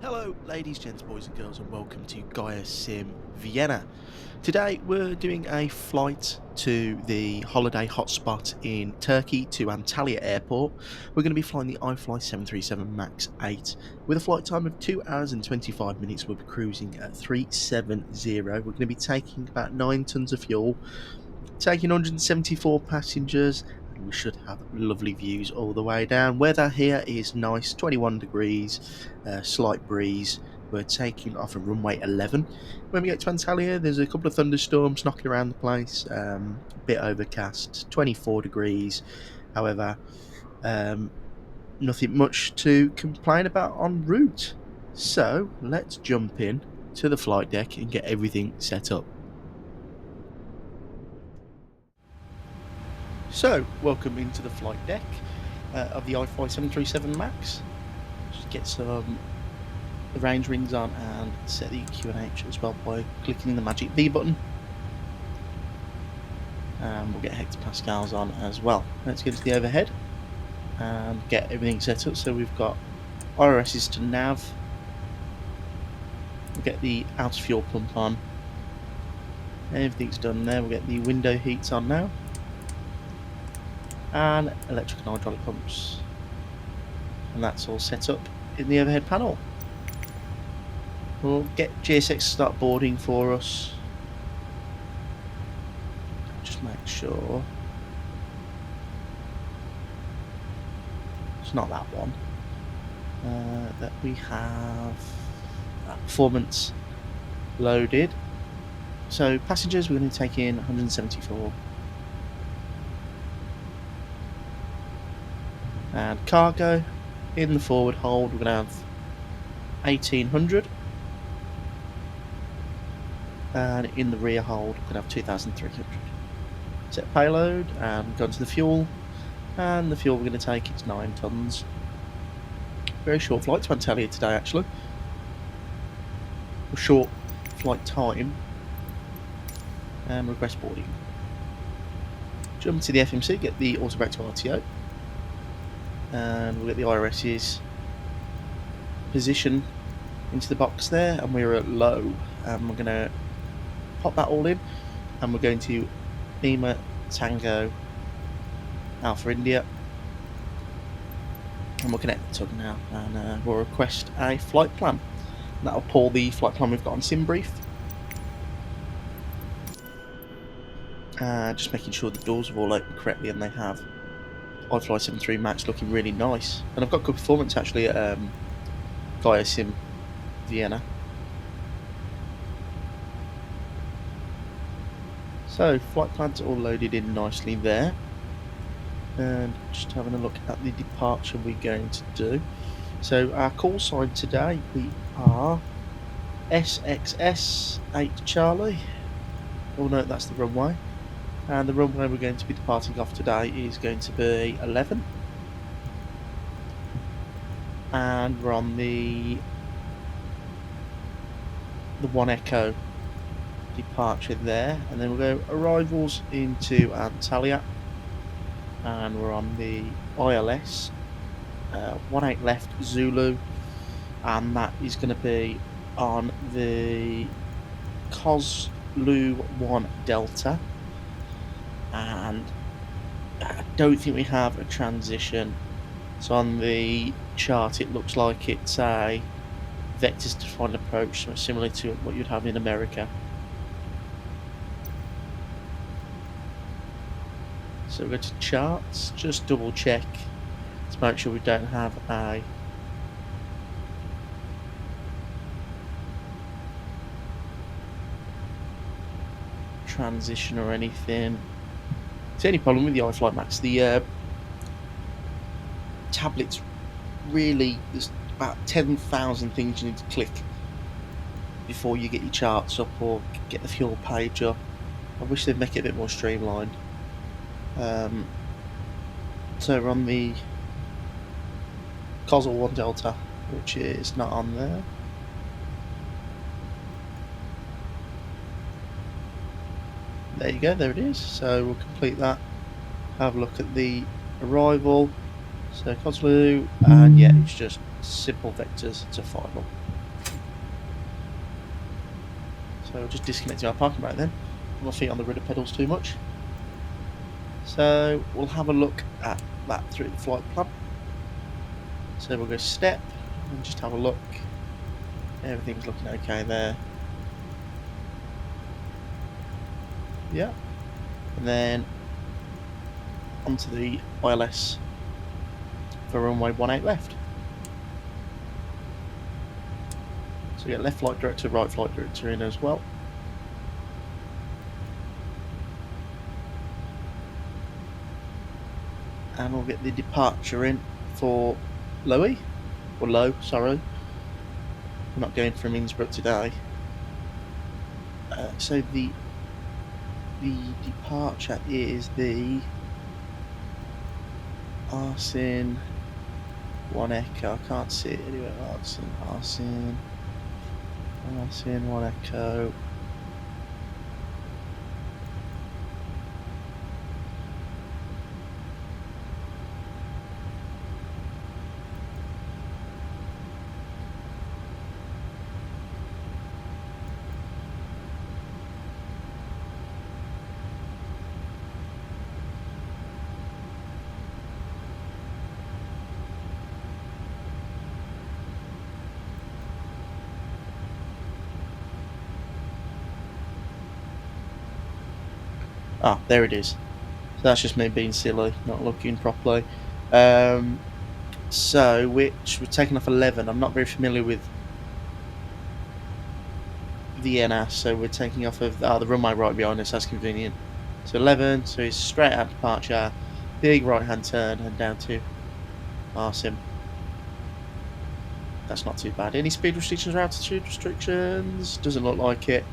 Hello ladies, gents, boys and girls, and welcome to Aviation-SIM Vienna. Today we're doing a flight to the holiday hotspot in Turkey to Antalya airport. We're going to be flying the iFly 737 MAX 8 with a flight time of 2 hours and 25 minutes. We'll be cruising at 370. We're going to be taking about 9 tons of fuel, taking 174 passengers, and we should have lovely views all the way down. Weather here is nice, 21 degrees, slight breeze. We're taking off of runway 11. When we get to Antalya, there's a couple of thunderstorms knocking around the place, a bit overcast, 24 degrees. However, nothing much to complain about en route. So let's jump in to the flight deck and get everything set up. So, welcome into the flight deck of the iFly 737 MAX. Just get some range rings on and set the QNH as well by clicking the magic V button. And we'll get hectopascals on as well. Let's get to the overhead and get everything set up. So we've got RSs to nav. We'll get the outer fuel pump on. Everything's done there. We'll get the window heats on now. And electric and hydraulic pumps, and that's all set up in the overhead panel. We'll get GSX to start boarding for us. Just make sure it's not that one. That we have performance loaded. So passengers, we're going to take in 174. And cargo, in the forward hold, we're going to have 1800. And in the rear hold, we're going to have 2300. Set payload, and go into the fuel. And the fuel we're going to take, it's 9 tons. Very short flight to Antalya today, actually. A short flight time. And request boarding. Jump to the FMC, get the auto back to RTO. And we'll get the IRS's position into the box there, and we're at low, and we're going to pop that all in, and we're going to Lima Tango Alpha India, and we'll connect the tug now, and we'll request a flight plan. And that'll pull the flight plan we've got on SimBrief. Just making sure the doors have all opened correctly, and they have. iFly 73 MAX looking really nice, and I've got good performance actually at Aviation-SIM Vienna. So flight plans all loaded in nicely there, and just having a look at the departure we're going to do. So our call sign today, we are SXS 8 Charlie. Oh no, that's the runway. And the runway we're going to be departing off today is going to be 11. And we're on the 1 Echo departure there. And then we'll go arrivals into Antalya. And we're on the ILS 18 left Zulu. And that is going to be on the COSLU 1 Delta. And I don't think we have a transition, so on the chart it looks like it's a vectors defined approach, similar to what you'd have in America. So we go to charts, just double check to make sure we don't have a transition or anything. The only problem with the iFly MAX, the tablet's really, there's about 10,000 things you need to click before you get your charts up or get the fuel page up. I wish they'd make it a bit more streamlined. So we're on the COSL 1 Delta, which is not on there. There you go, there it is. So we'll complete that, have a look at the arrival. So COSLU, and yeah, it's just simple vectors to final. So we'll just disconnect our parking brake then. Put my feet on the rudder pedals too much. So we'll have a look at that through the flight plan. So we'll go step and just have a look. Everything's looking okay there. Yeah. And then onto the ILS for runway 18 left. So we get left flight director, right flight director in as well. And we'll get the departure in for Lowy, or Low, sorry. We're not going from Innsbruck today. So the departure is the Arsin 1 Echo. I can't see it anywhere. Arsin 1 Echo. Ah, there it is. So that's just me being silly, not looking properly. So we're taking off 11. I'm not very familiar with Vienna, so we're taking off of the runway right behind us. That's convenient. So 11, so it's straight out departure, big right hand turn, and down to Arsim. That's not too bad. Any speed restrictions or altitude restrictions? Doesn't look like it.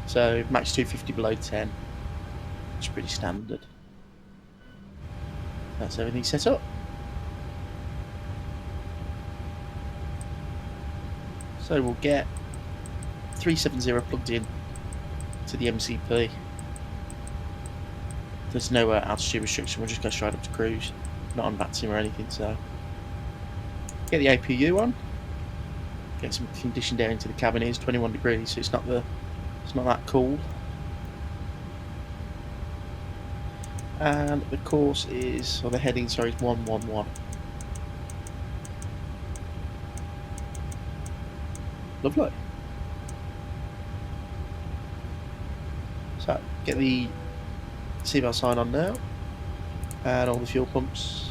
So max 250 below 10. It's pretty standard. That's everything set up. So we'll get 370 plugged in to the MCP. There's no altitude restriction, we'll just go straight up to cruise. Not on VATSIM or anything, so. Get the APU on. Get some conditioned air into the cabin. It is 21 degrees, so it's not that cool. And the course is, or the heading, sorry, is 111. Lovely. So, get the seatbelt sign on now. And all the fuel pumps.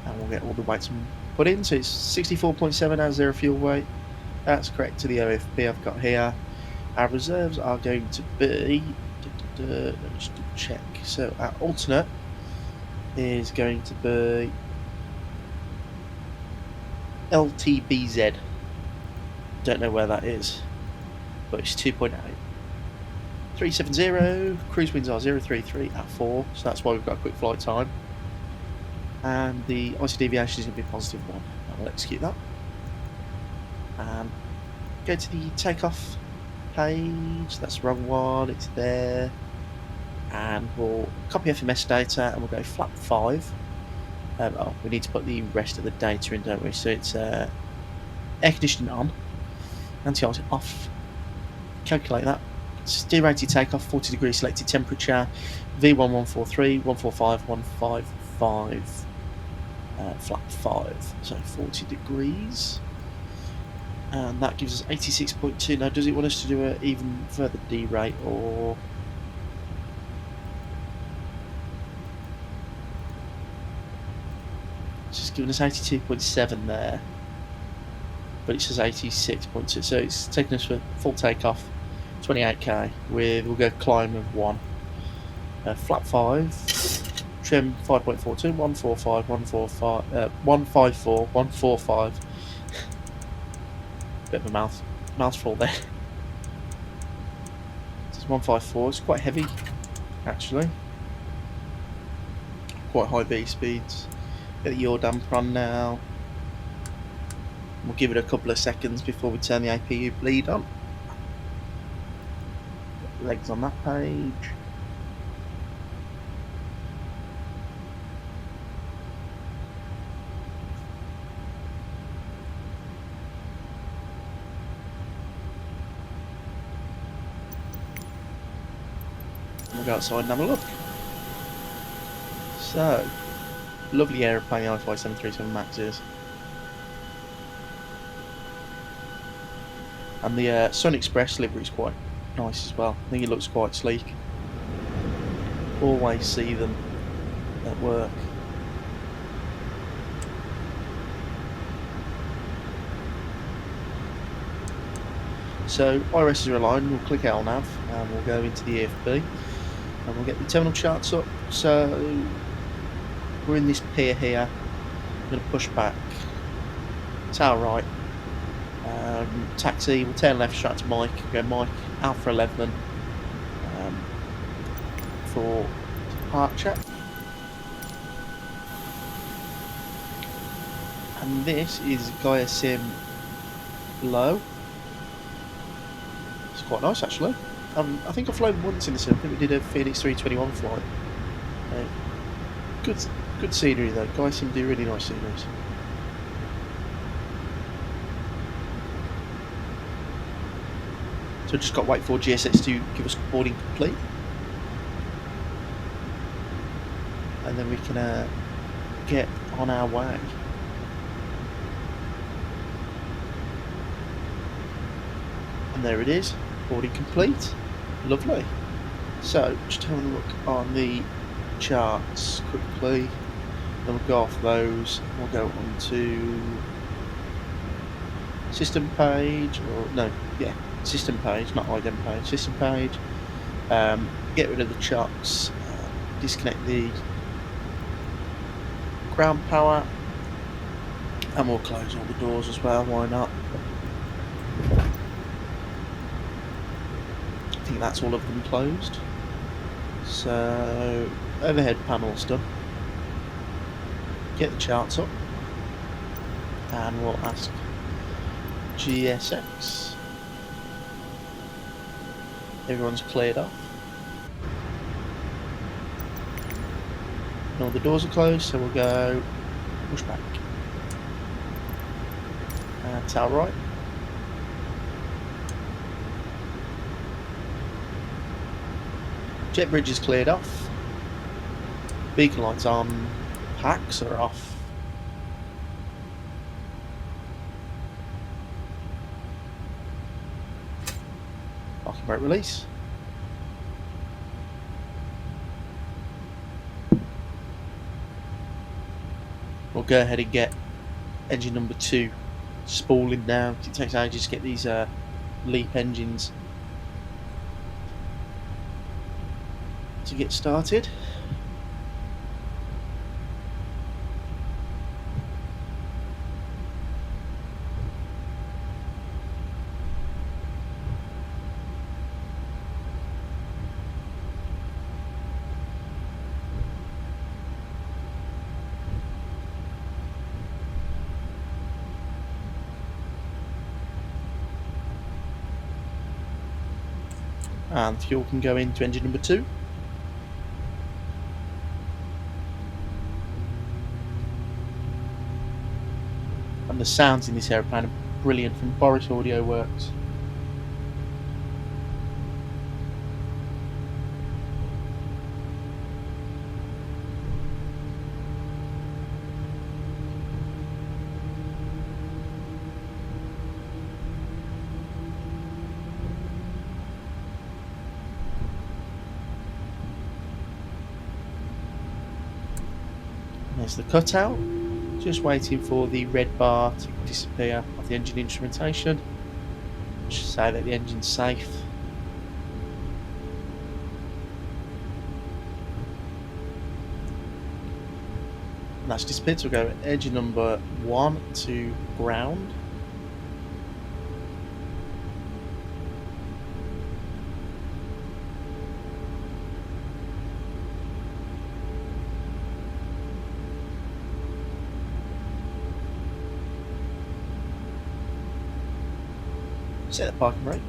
And we'll get all the weights put in. So it's 64.7 as their fuel weight. That's correct to the OFP I've got here. Our reserves are going to be, let me just check. So our alternate is going to be LTBZ. Don't know where that is, but it's 2.8. 370, cruise winds are 033 at 4, so that's why we've got a quick flight time. And the IC deviation is going to be positive 1. I will execute that. And go to the takeoff page. That's the wrong one, it's there. And we'll copy FMS data and we'll go flap 5. We need to put the rest of the data in, don't we? So it's air conditioning on, anti-ice off, calculate that. Steer rated takeoff, 40 degrees selected temperature, V1143, 145, 155, flap 5, so 40 degrees. And that gives us 86.2. Now, does it want us to do an even further derate, or it's just giving us 82.7 there, but it says 86.2, so it's taking us for full takeoff, 28k with, we'll go climb of 1, flap 5, trim 5.42, 145, 145, 154, 145. Bit of a mouthful there. It's 154. It's quite heavy, actually. Quite high B speeds. Get the yaw damper on now. We'll give it a couple of seconds before we turn the APU bleed on. Get the legs on that page. go outside and have a look. So, lovely aeroplane, the iFly 737 Max is. And the SunExpress livery is quite nice as well. I think it looks quite sleek. Always see them at work. So IRS is aligned, we'll click LNAV and we'll go into the EFB and we'll get the terminal charts up. So we're in this pier here. I'm going to push back, tail right, taxi, we'll turn left straight to Mike, go Mike, Alpha 11 for departure. And this is Aviation-SIM low. It's quite nice actually. I think I've flown once in this. I think we did a Phoenix 321 flight. Good scenery though. Aviation-SIM do really nice sceneries. So just got to wait for GSX to give us boarding complete, and then we can get on our way. And there it is, boarding complete. Lovely. So just having a look on the charts quickly, then we'll go off those. We'll go on to system page, or no, yeah, system page, not idem page, system page. Get rid of the chocks, disconnect the ground power, and we'll close all the doors as well, why not? I think that's all of them closed. So overhead panel's done. Get the charts up and we'll ask GSX. Everyone's cleared off. And all the doors are closed, so we'll go push back. And tail right. Jet bridge is cleared off. Beacon lights on. Packs are off. Parking brake release. We'll go ahead and get engine number 2 spooling now. It takes ages to get these LEAP engines to get started. And fuel can go into engine number 2. And the sounds in this aeroplane are brilliant from Boris Audio Works. There's the cutout. Just waiting for the red bar to disappear off the engine instrumentation. Just say that the engine's safe. And that's disappeared, so we'll go engine number 1 to ground. Set the parking brake.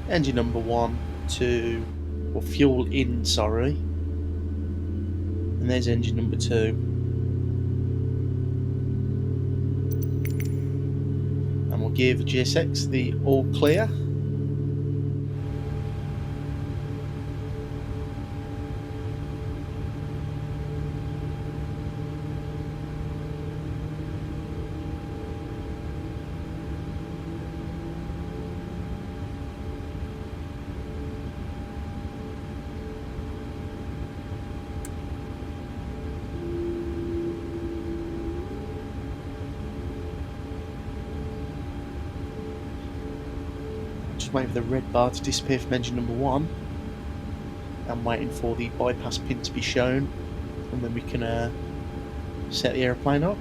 Engine number 1 to or fuel in, sorry. And there's engine number 2. And we'll give GSX the all clear. Just waiting for the red bar to disappear from engine number 1. I'm waiting for the bypass pin to be shown, and then we can set the aeroplane up.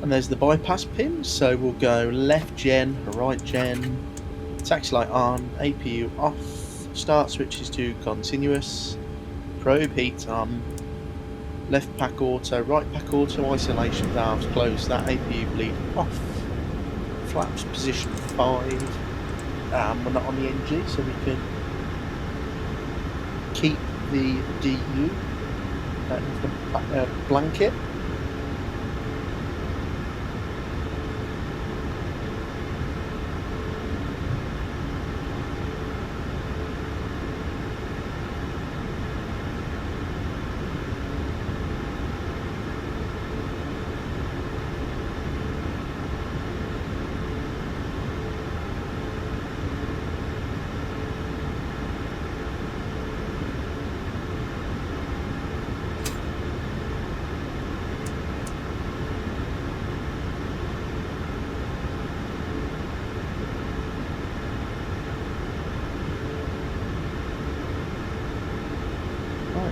And there's the bypass pin, so we'll go left gen, right gen, taxi light on, APU off, start switches to continuous, probe heat on, left pack auto, right pack auto, isolation valves closed, that APU bleed off, flaps position 5, we're not on the NG, so we can keep the DU out of the blanket.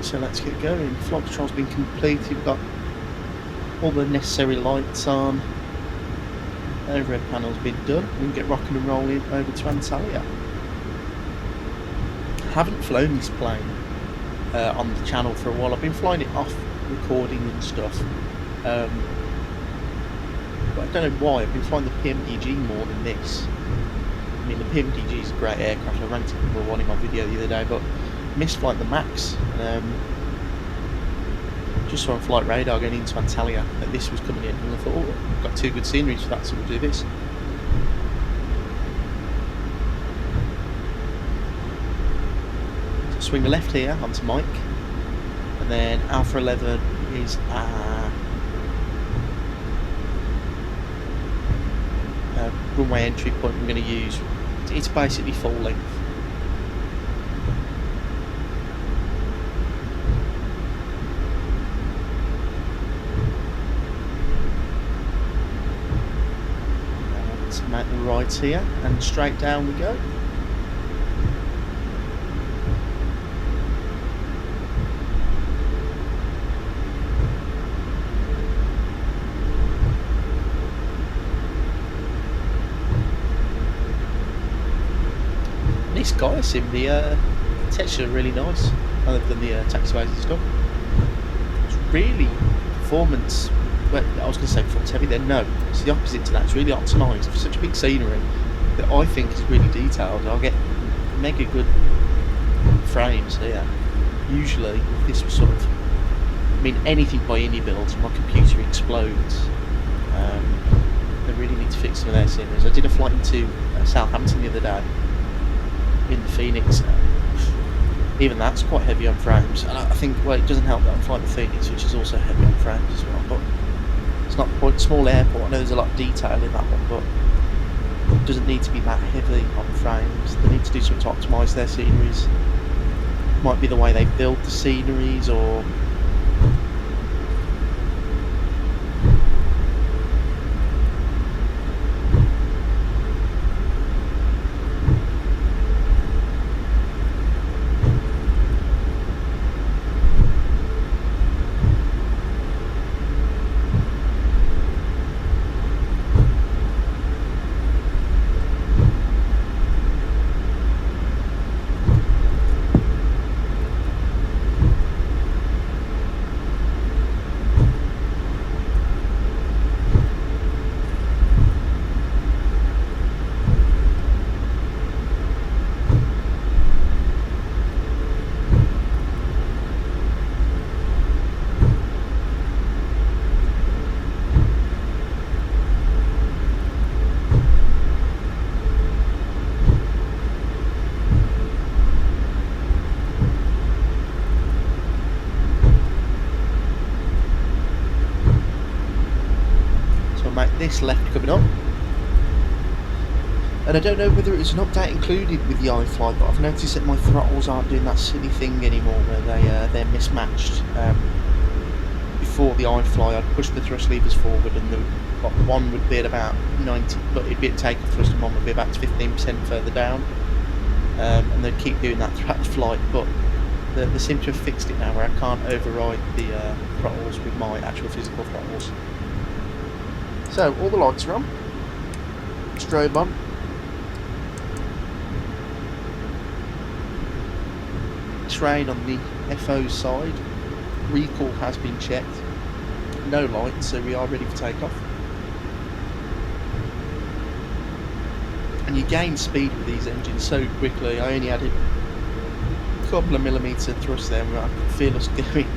So let's get going. Flight control's been completed. We've got all the necessary lights on. Overhead panel's been done. We can get rocking and rolling over to Antalya. I haven't flown this plane on the channel for a while. I've been flying it off recording and stuff. But I don't know why. I've been flying the PMDG more than this. I mean, the PMDG is a great aircraft. I ranked it number 1 in my video the other day, but missed flight the Max. Just saw on flight radar going into Antalya that this was coming in, and I thought, oh, I've got 2 good sceneries for that, so we'll do this. So swing the left here onto Mike, and then Alpha 11 is a runway entry point we're going to use. It's basically full length. Make the right here and straight down we go. This guy seemed the texture really nice, other than the taxiways and stuff. It's really performance. Well, I was going to say performance heavy then, no, it's the opposite to that. It's really optimised for such a big scenery that I think is really detailed. I'll get mega good frames here. Usually, if this was sort of, I mean, anything by any builds, my computer explodes. They really need to fix some of their sceneries. I did a flight into Southampton the other day in the Phoenix. Even that's quite heavy on frames, and I think, well, it doesn't help that I'm flying the Phoenix, which is also heavy on frames as well, but it's not the point. Small airport, I know there's a lot of detail in that one, but it doesn't need to be that heavy on frames. They need to do something to optimise their sceneries. Might be the way they build the sceneries, or this left coming up. And I don't know whether it was an update included with the iFly, but I've noticed that my throttles aren't doing that silly thing anymore where they're mismatched. Before the iFly, I'd push the thrust levers forward, and one would be at about 90, but it'd be at takeoff thrust, and one would be about 15% further down. And they'd keep doing that throughout the flight, but they seem to have fixed it now where I can't override the throttles with my actual physical throttles. So, all the lights are on, strobe on. Train on the FO side, recall has been checked, no lights, so we are ready for takeoff. And you gain speed with these engines so quickly. I only added a couple of millimetre thrust there, and I could feel us going.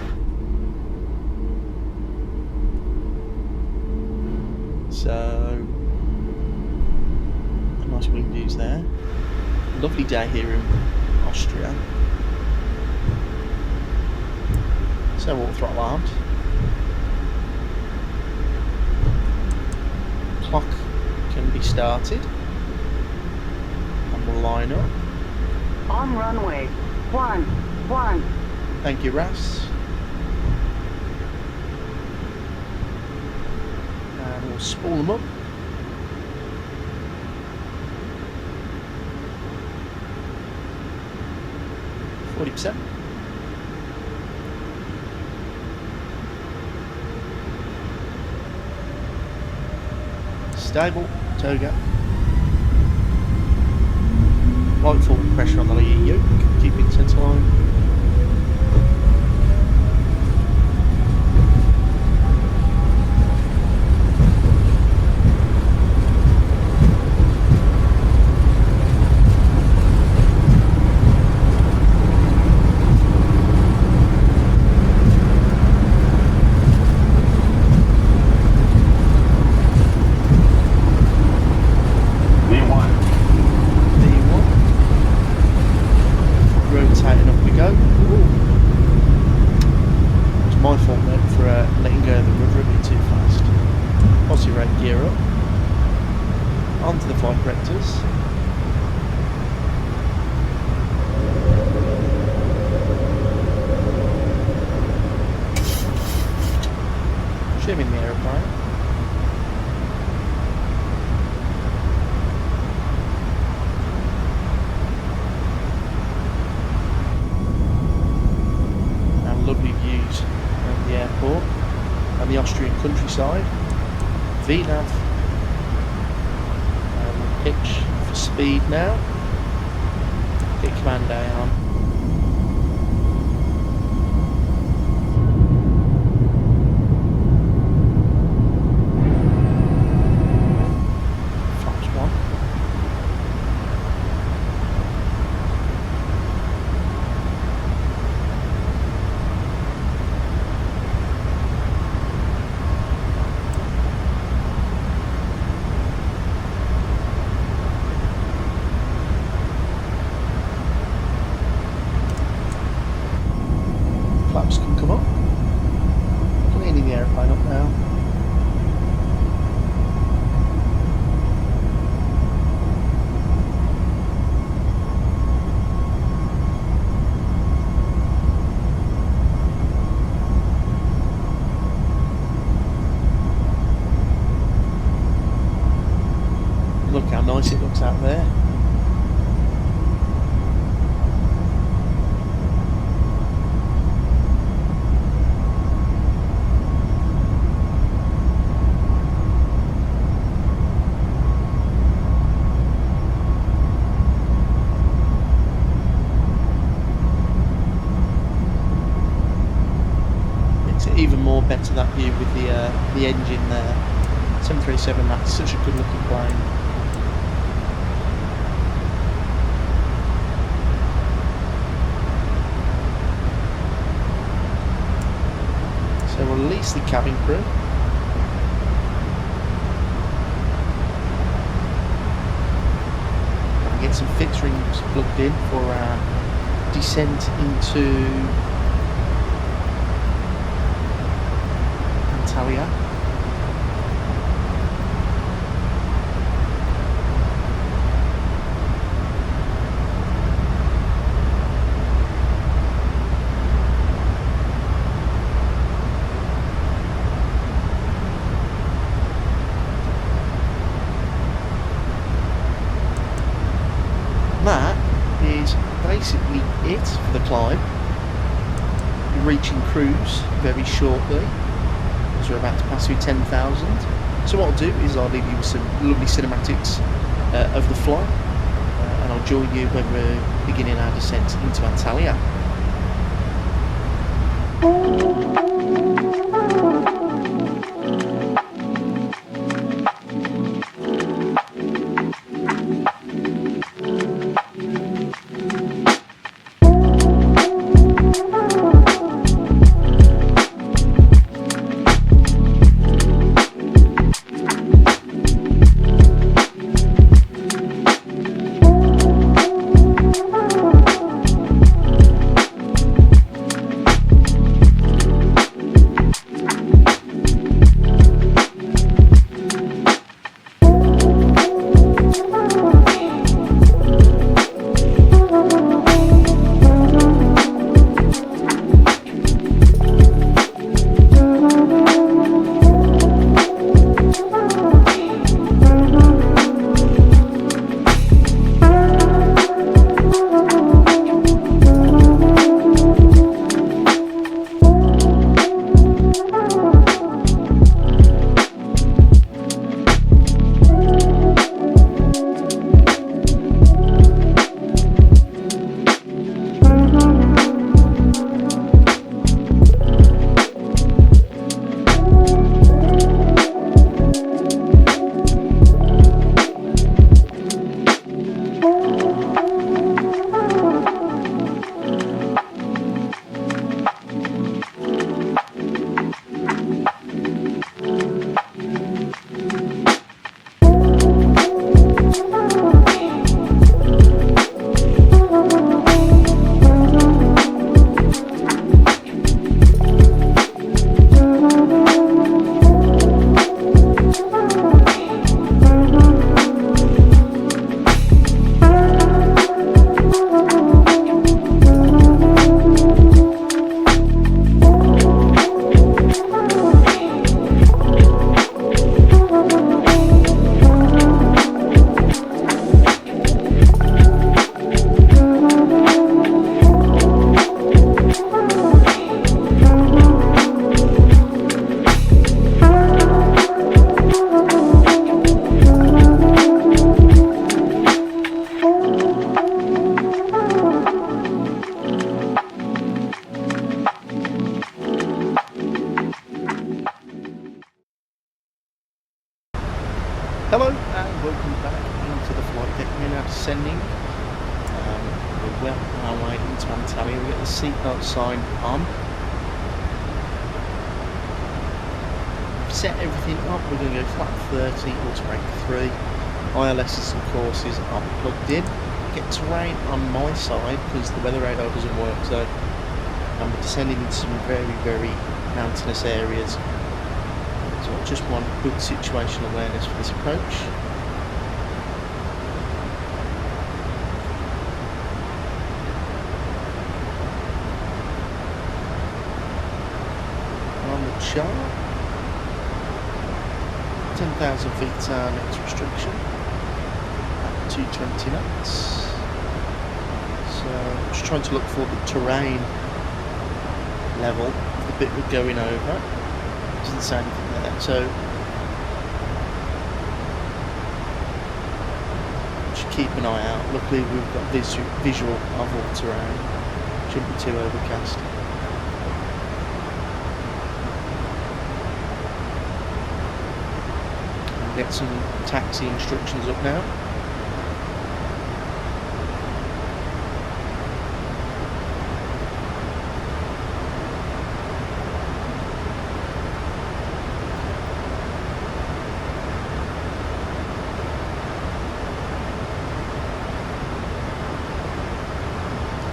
So, a nice wind views there. Lovely day here in Austria. So all throttle armed. Clock can be started. And we'll line up. On runway 11. Thank you, Ras. And we'll spool them up. %. Stable, toe gap. Light forward pressure on the lead yoke, keeping center line. Shimming the aeroplane. Now lovely views of the airport and the Austrian countryside. VNAV. We'll pitch for speed now. Get command A on. lights out there. Even more better that view with the engine there. 737 Max, such a good looking plane. So we'll release the cabin crew. And get some fixed rings plugged in for our descent into Antalya. That is basically it for the climb. We're reaching cruise very shortly, as we're about to pass through 10,000. So what I'll do is I'll leave you with some lovely cinematics of the flight, and I'll join you when we're beginning our descent into Antalya. Hello and welcome back into the flight deck. We're now descending. We're well on our way into Antalya. We've got the seatbelt sign on. We've set everything up. We're going to go flat 30, autobrake 3. ILSs and courses are plugged in. Get terrain on my side because the weather radar doesn't work, so I'm descending into some very mountainous areas. So I just want good situational awareness for this approach. On the chart, 10,000 feet our next restriction. At 220 knots. So I'm just trying to look for the terrain level of the bit we're going over. Doesn't say anything there, so just keep an eye out. Luckily we've got this visual of all the terrain. Shouldn't be too overcast. Get some taxi instructions up now.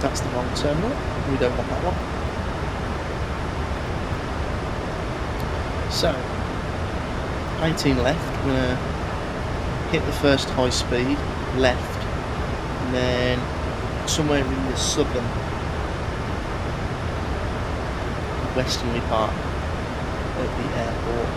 That's the wrong terminal. We don't want that one. So 18 left, we're going to hit the first high speed, left, and then somewhere in the southern, westernly part of the airport.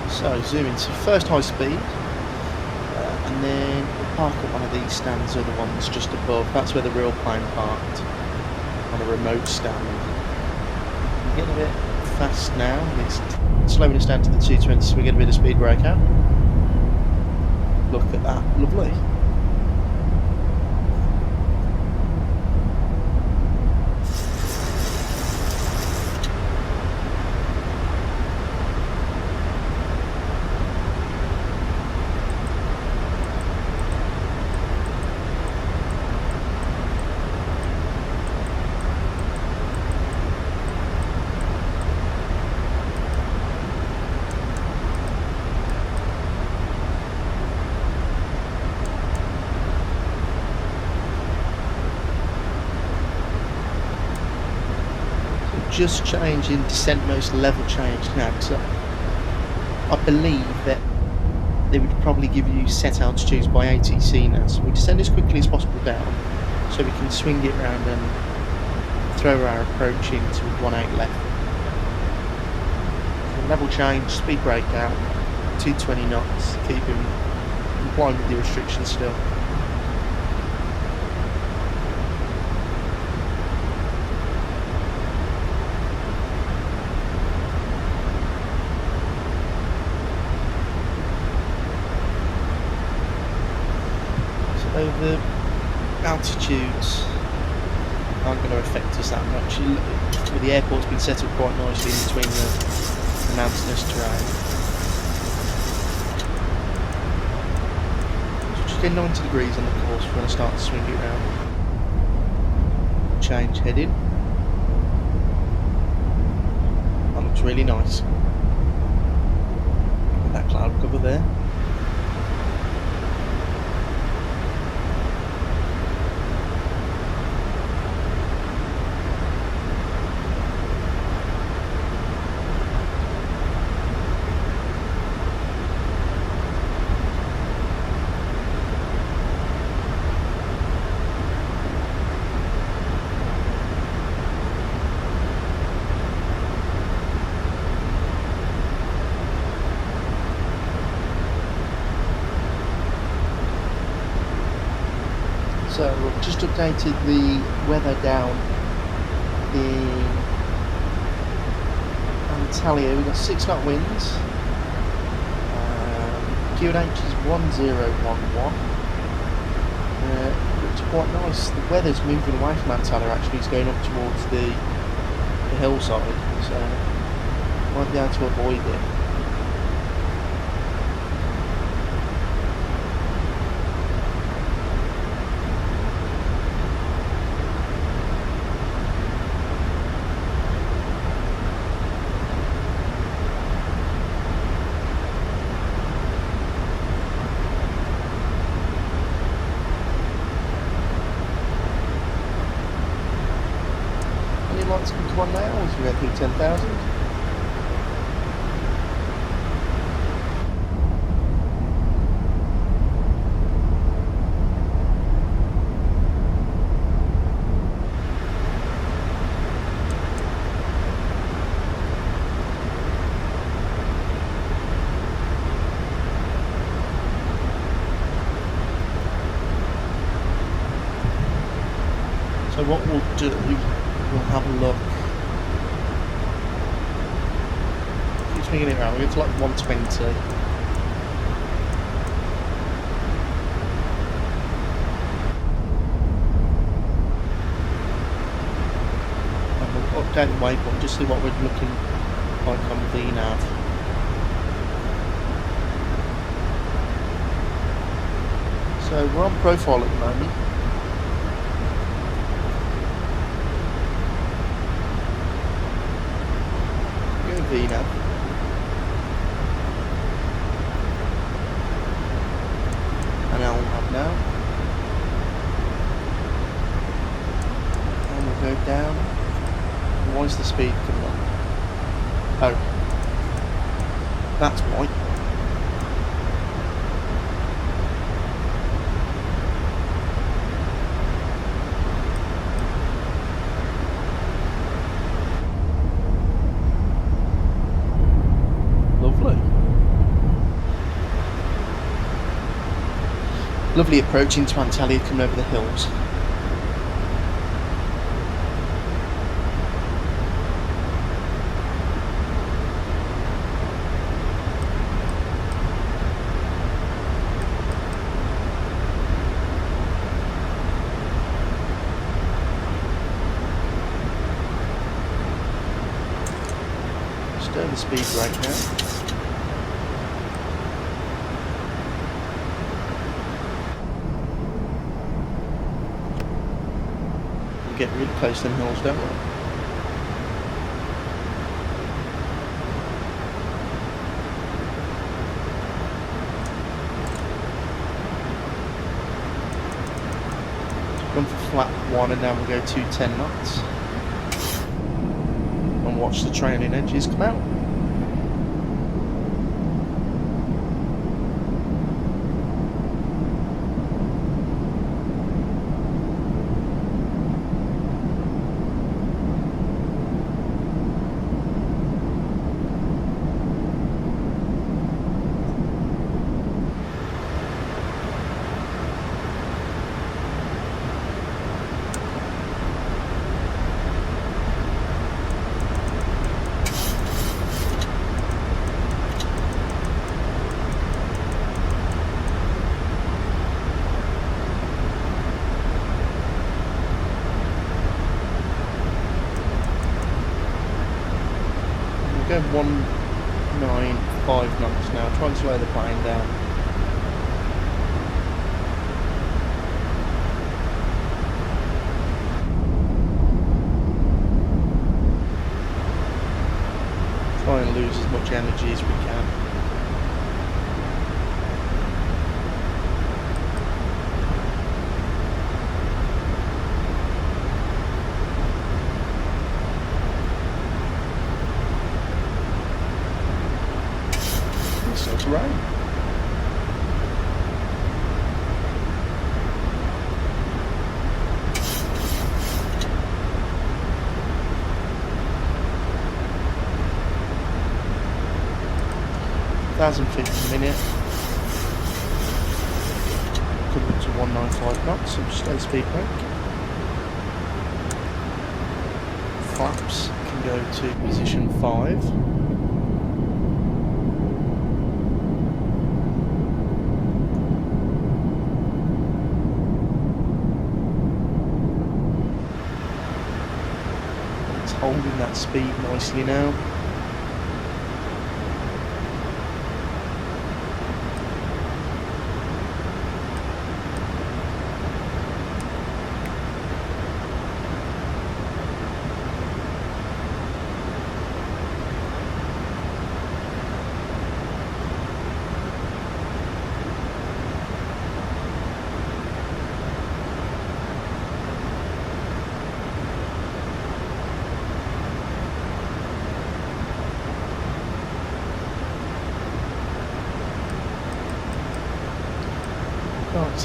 So zoom into first high speed, and then we'll park at one of these stands or the ones just above. That's where the real plane parked, on a remote stand. We're getting a bit fast now, it's slowing us down to the 220, so we get a bit of speed breakout. Look at that, lovely. Just changing descent most level change now, because I believe that they would probably give you set altitudes by ATC now, so we descend as quickly as possible down so we can swing it around and throw our approach into 18 left. So level change, speed breakout, 220 knots, keeping complying with the restrictions still. The altitudes aren't going to affect us that much. The airport's been set up quite nicely in between the mountainous terrain. So just get 90 degrees on the course, we're going to start to swing it around. Change heading. That looks really nice. With that cloud cover there. So we've just updated the weather down in Antalya. We've got 6 knot winds. QNH is 1011. Looks quite nice. The weather's moving away from Antalya actually. It's going up towards the hillside, so might be able to avoid it. knots can come on now, or is we going through 10,000? So what we'll do, we'll have a look. Keep swinging it around. We'll get to like 120. And we'll update the waypoint, just see what we're looking like on VNav. So we're on profile at the moment. Vienna. And LOWW now. And we'll go down. Why is the speed coming up? Oh. That's why. Lovely approach into Antalya coming over the hills. Stir the speed brake now. Get really close to them hills, don't we? Gone for flat 1 and now we'll go to 10 knots. And watch the trailing edges come out. Go 195 knots now. Try and slow the plane down. Try and lose as much energy as we can. Right. $1,050 a minute. Equivalent to 195 knots. So just slow speed brake. Flaps can go to position 5. Holding that speed nicely now.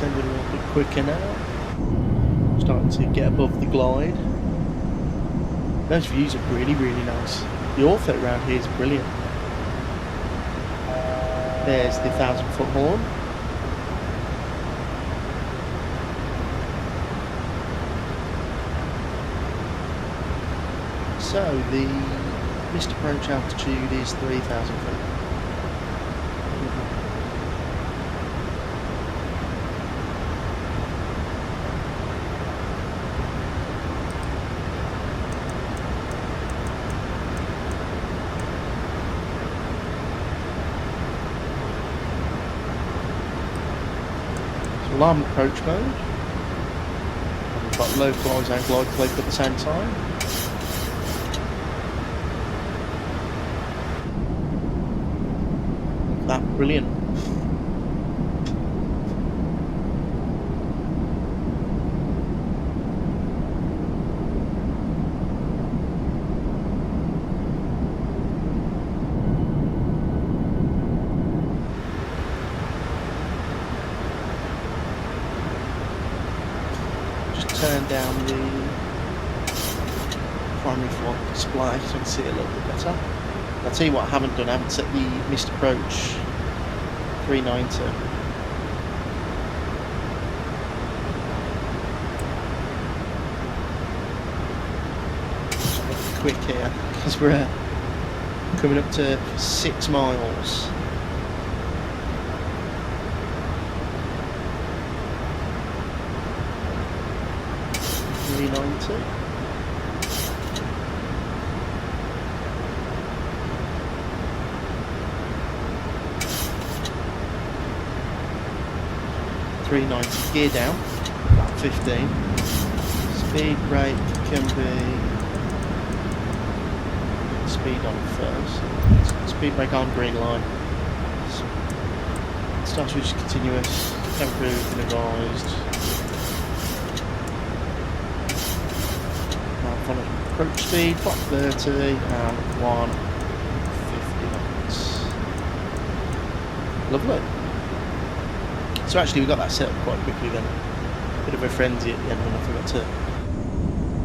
descending a little bit quicker now. Starting to get above the glide. Those views are really, really nice. The ortho around here is brilliant. There's the 1,000-foot horn. So the missed approach altitude is 3,000 feet. So alarm approach mode. And we've got localise and glide slope at the same time. That brilliant. Just turn down the primary flight display so you can see it a little bit better. I'll tell you what I haven't done, I haven't set the missed approach 390. Just make it quick here, because we're coming up to 6 miles. .390. .390, gear down, about 15. Speed brake can be speed on first. Speed brake on, green light. Start switch continuous, improved and advised. Now follow approach speed, Mach 30 and 150 knots. Lovely. So actually we got that set up quite quickly then. Bit of a frenzy at the end when I forgot to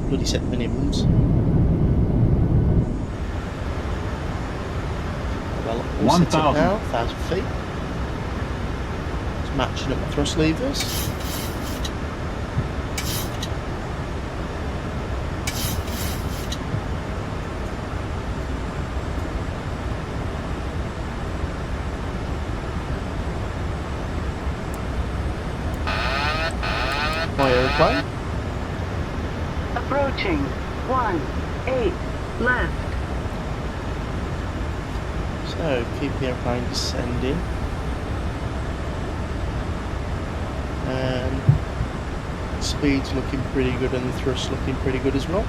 bloody set the minimums. Well, all set up now, 1,000 feet. Just matching up my thrust levers. My aeroplane. Approaching. 18 left. So keep the aeroplane descending. And speed's looking pretty good and the thrust looking pretty good as well.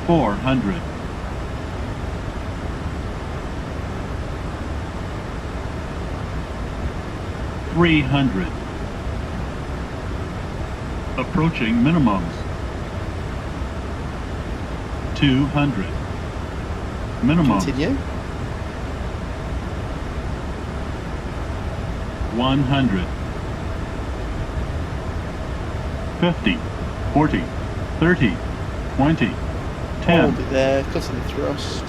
$400. 300. Approaching minimums. 200. Minimums. Continue. 100. 50. 40. 30. 20. 10. Hold it there, cutting the thrust.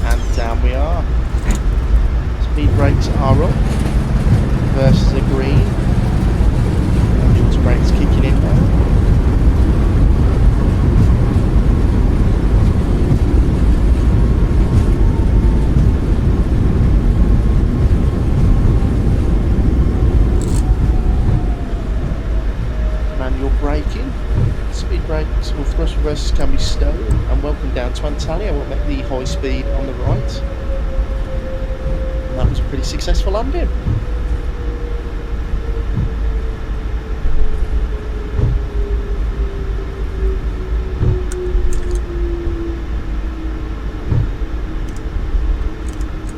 And down we are. Speed brakes are up. Versus a green. Entrance brakes kicking in now. Manual braking. Speed brakes or thrust reversers can be stowed. And welcome down to Antalya. We'll make the high speed on the right. And that was a pretty successful landing.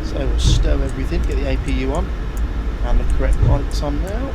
So we'll stow everything, get the APU on, and the correct lights on now.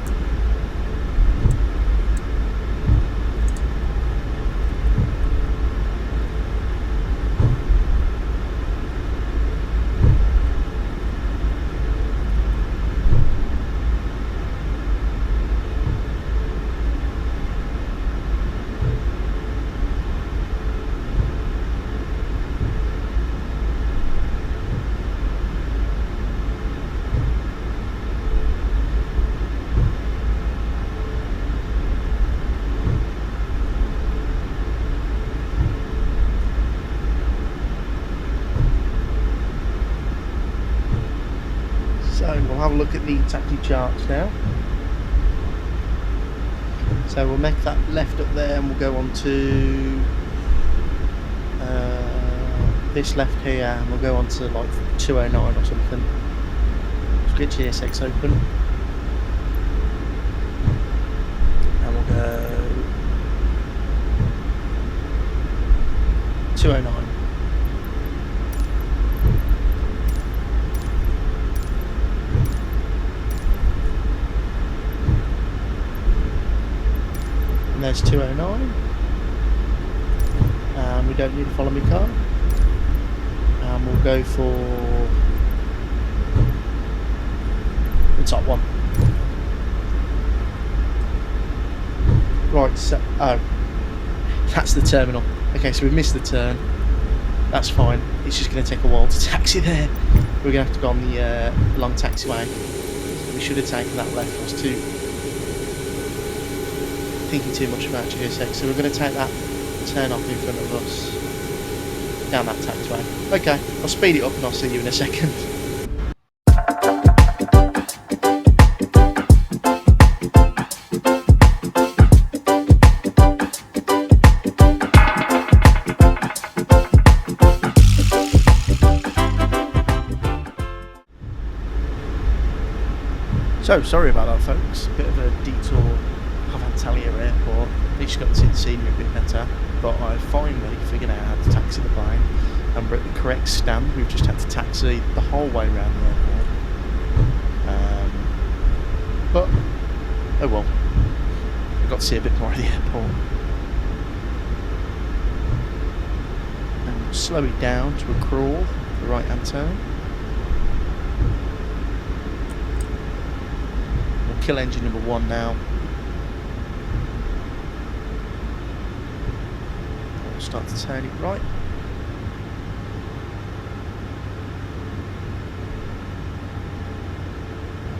So we'll have a look at the taxi charts now. So we'll make that left up there and we'll go on to this left here and we'll go on to like 209 or something. Let's get GSX open. And we'll go 209. And there's 209. And we don't need to follow me car. And we'll go for the top one. Right, so that's the terminal. Okay, so we missed the turn. That's fine. It's just going to take a while to taxi there. We're going to have to go on the long taxiway. We should have taken that left. I was thinking too much about GSX. So we're going to take that turn off in front of us down that taxiway. Okay, I'll speed it up and I'll see you in a second. So, sorry about that folks, bit of a detour of Antalya airport. At least got to see the scenery a bit better, but I finally figured out how to taxi the plane and we're at the correct stand. We've just had to taxi the whole way around the airport. But, oh well, I got to see a bit more of the airport. And we'll slow it down to a crawl, the right hand turn. Kill engine number 1 now. We'll start to turn it right.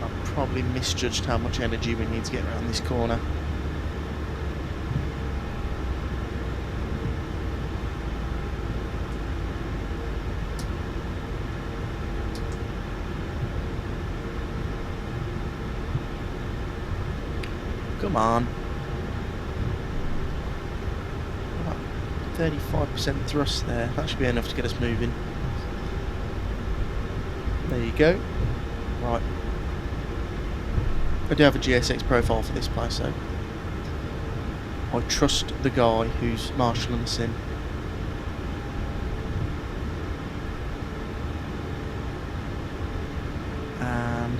I've probably misjudged how much energy we need to get around this corner. Come on. About 35% thrust there. That should be enough to get us moving. There you go. Right. I do have a GSX profile for this place though. I trust the guy who's marshalling us in. And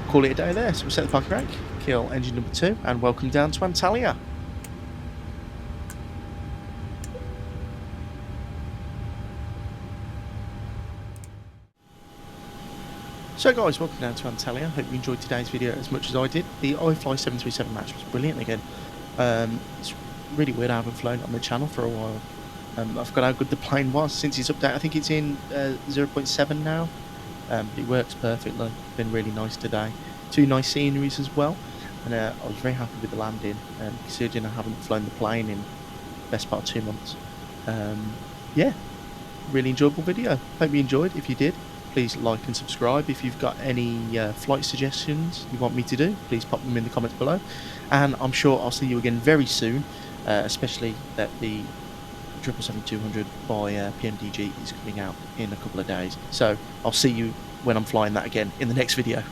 call it a day there. So we'll set the parking brake, kill engine number 2, and welcome down to Antalya. So guys, welcome down to Antalya. Hope you enjoyed today's video as much as I did. The iFly 737 match was brilliant again. It's really weird I haven't flown on the channel for a while. I forgot how good the plane was since its update. I think it's in 0.7 now. It works perfectly. Been really nice today. 2 nice sceneries as well, and I was very happy with the landing. Considering I haven't flown the plane in the best part of 2 months. Yeah, really enjoyable video. Hope you enjoyed. If you did, please like and subscribe. If you've got any flight suggestions you want me to do, please pop them in the comments below. And I'm sure I'll see you again very soon, especially that the 777-200 by PMDG is coming out in a couple of days. So I'll see you when I'm flying that again in the next video.